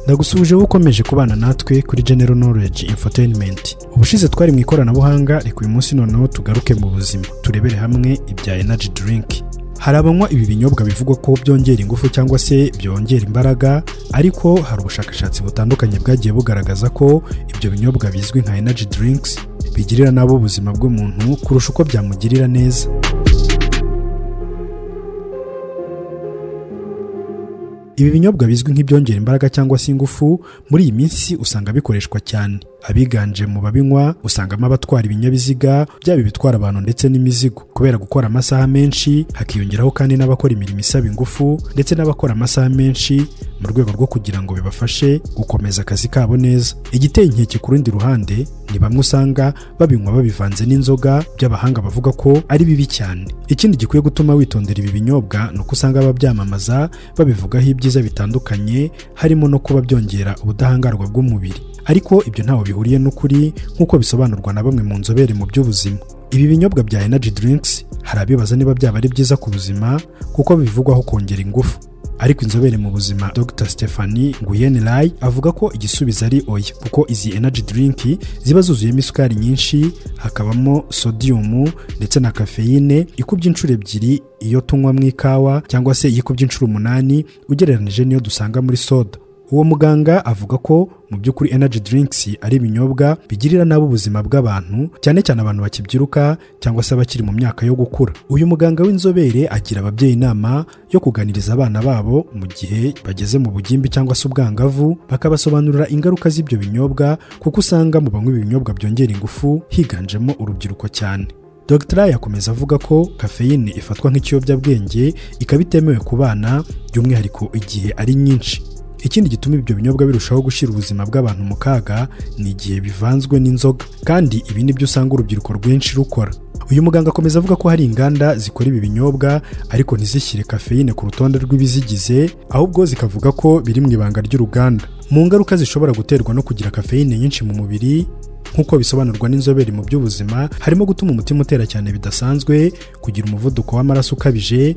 ndagusubije ukomeje kubana natwe kuri General Knowledge Infotainment. Ubushize twari mu ikoranabuhanga, reka uyu munsi noneho tugaruke mu buzima, turebere hamwe ibya energy drink. Hari abanywa ibi binyobwa bivugwa ko byongera ingufu cyangwa se byongera imbaraga, ariko hari ubushakashatsi butandukanye bwagiye bugaragaza ko ibyo binyobwa bizwi nka energy drinks bigirira nabi ubuzima bw'umuntu kurusha uko byamugirira neza. Ibi binyobwa bizwi nk'ibyongera imbaraga cyangwa se ingufu muri iyi minsi usanga bikoreshwa cyane. Abiganje mu babinywa usangamo abatwara ibinyabiziga byaba bitwara abantu ndetse n'imizigo, kubera gukora amasaha menshi, hakiyongeraho kandi n'abakora imirimo isaba ingufu ndetse n'abakora amasaha menshi mu rwego rwo kugira ngo bibafashe gukomeza akazi kabo neza. Igiteye inkeke ku rundi ruhande ni bamwe usanga babinywa babivanze n'inzoga, by'abahanga bavuga ko ari bibi cyane. Ikindi gikwiye gutuma witondera ibi binyobwa ni uko usanga ababyamamaza babivugaho ibyiza bitandukanye, harimo no kuba byongera ubudahangarwa bw'umubiri, ariko ibyo ntaho bihuriye n'ukuri nk'uko bisobanurwa na bamwe mu nzobere mu by'ubuzima. Ibi binyobwa bya energy drinks hari abibaza niba byaba ari byiza ku buzima kuko bivugwaho kongera ingufu, ariko inzobere mu buzima Dr. Stephanie Nguyenlai avuga ko igisubizo ari oya, kuko izi energy drink ziba zuzuyemo isukari nyinshi, hakabamo sodium ndetse na kafeine ikubye inshuro ebyiri iyo tunywa mu ikawa, cyangwa se ikubye inshuro 8 ugereranije niyo dusanga muri soda. Uwo muganga avuga ko mu by'ukuri energy drinks ari ibinyobwa bigirira nabi ubuzima bw'abantu, cyane cyane abantu bakibyiruka cyangwa se abakiri mu myaka yo gukura. Uyu muganga w'inzobere agira ababyeyi inama yo kuganiriza abana babo mu gihe bageze mu bugimbi cyangwa se ubwangavu, bakabasobanurira ingaruka z'ibyo binyobwa, kuko usanga mu banywa ibinyobwa byongera ingufu higanjemo urubyiruko cyane. Dr. yakomeza avuga ko kafeine ifatwa nk'ikiyobyabwenge, ikaba itemewe ku bana by'umwihariko igihe ari nyinshi. Ikindi gituma ibyo binyobwa birushaho gushyira ubuzima bw'abantu mu kaga ni igihe bivanzwe n'inzoga, kandi ibi ni byo usanga urubyiruko rwinshi rukora. Uyu muganga akomeza avuga ko hari inganda zikora ibi binyobwa ariko ntizishyire kafeine ku rutonde rw'ibizigize, ahubwo zikavuga ko biri mu ibanga ry'uruganda. Mu ngaruka zishobora guterwa no kugira kafeine nyinshi mu mubiri, nk'uko bisobanurwa n'inzobere mu by'ubuzima, harimo gutuma umutima utera cyane bidasanzwe, kugira umuvuduko w'amaraso ukabije,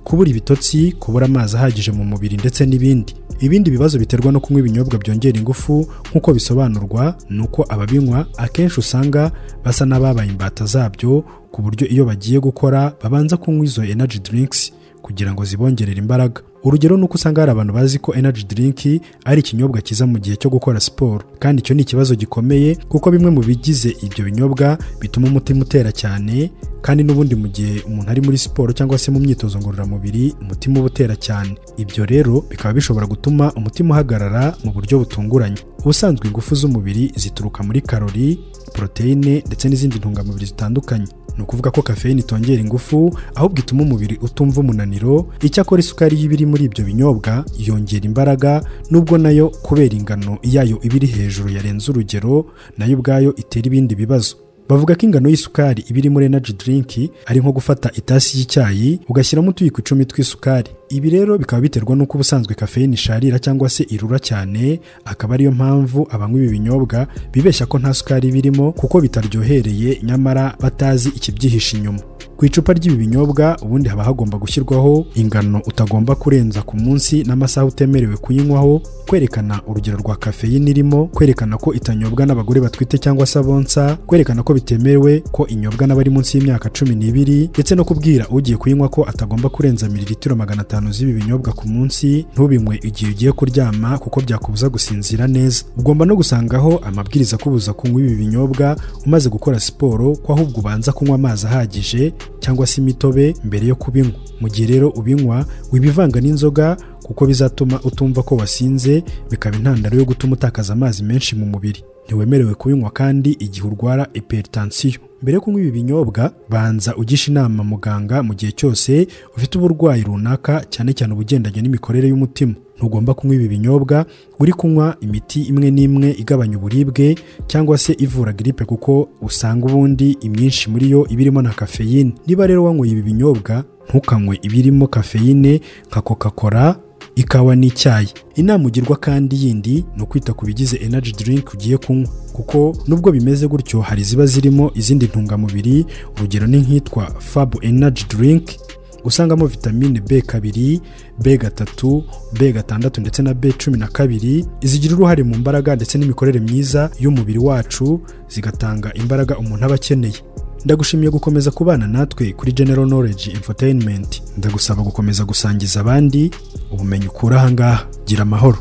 kubura ibitotsi, kubura amazi ahagije mu mubiri ndetse n'ibindi. Ibindi bibazo biterwa no kunywa ibinyobwa byongera ingufu nk'uko bisobanurwa ni uko ababinywa akenshi usanga basa n'ababaye imbata zabyo, ku buryo iyo bagiye gukora babanza kunywa izo energy drinks kugira ngo zibongerere imbaraga. Urugero ni uko usanga hari abantu bazi ko energy drink ari ikinyobwa kiza mu gihe cyo gukora siporo, kandi icyo ni ikibazo gikomeye kuko bimwe mu bigize ibyo binyobwa bituma umutima utera cyane, kandi n'ubundi mu gihe umuntu ari muri siporo cyangwa se mu myitozo ngororamubiri umutima uba utera cyane. Ibyo rero bikaba bishobora gutuma umutima uhagarara mu buryo butunguranye. Ubusanzwe ingufu z'umubiri zituruka muri karori, proteine ndetse n'izindi ntungamubiri zitandukanye. Ni ukuvuga ko kafeine itongera ingufu, ahubwo ituma umubiri utumva umunaniro. Icyakora isukari y'ibiri muri ibyo binyobwa yongera imbaraga, nubwo nayo kubera ingano yayo ibiri hejuru yarenze urugero, nayo ubwayo itera ibindi bibazo. Bavuga ko ingano y'isukari ibiri muri energy drink ari nko gufata itasi y'icyayi ugashyiramo utuyiko 10 tw'isukari. Ibi rero bikaba biterwa n'uko ubusanzwe kafeine isharira cyangwa se irura cyane, akaba ariyo mpamvu abanywa ibi binyobwa bibeshya ko nta sukari birimo kuko bitaryohereye, nyamara batazi ikibyihishe inyuma. Ku icupa ry'ibi binyobwa ubundi haba hagomba gushyirwaho ingano utagomba kurenza ku munsi n'amasaha utemerewe kuyinywaho, kwerekana urugero rwa kafeine irimo, kwerekana ko itanyobwa n'abagore batwite cyangwa se abonsa, kwerekana ko bitemewe ko inyobwa n'abari munsi y'imyaka 12, ndetse no kubwira ugiye kuyinywa ko atagomba kurenza mililitiro 500 z'ibi binyobwa ku munsi. Ntubinywe igihe ugiye kuryama kuko byakubuza gusinzira neza. Ugomba no gusangaho amabwiriza kubuza kunywa ibi binyobwa umaze gukora siporo, ko ahubwo ubanza kunywa amazi ahagije cyangwa se imitobe mbere yo kubinywa. Mu gihe rero ubinywa wibivanga n'inzoga kuko bizatuma utumva ko wasinze, bikaba intandaro yo gutuma utakaza amazi menshi mu mubiri. Ntiwemerewe kubinywa kandi igihe urwara hypertension. Mbere yo kunywa ibi binyobwa banza ugisha inama muganga mu gihe cyose ufite uburwayi runaka, cyane cyane ubugendanye n'imikorere y'umutima. Ntugomba kunywa ibi binyobwa uri kunywa imiti imwe n'imwe igabanya uburibwe cyangwa se ivura gripe, kuko usanga ubundi imyinshi muri yo ibirimo na kafeine. Niba rero wanyweye ibi binyobwa ntukanywe ibirimo kafeine nka Coca-Cola, ikawa n'icyayi. Inama ugirwa kandi yindi ni ukwita ku bigize energy drink ugiye kunywa, kuko nubwo bimeze gutyo hari ziba zirimo izindi ntungamubiri. Urugero ni nkitwa Fab energy drink, usangamo vitamine B2, B3, B6 ndetse na B12 zigira uruhare mu mbaraga ndetse n'imikorere myiza y'umubiri wacu, zigatanga imbaraga umuntu aba akeneye. Ndagushimiye gukomeza kubana natwe kuri General Knowledge Infotainment. Ndagusaba gukomeza gusangiza abandi ubumenyi ukura aha ngaha. Gira amahoro.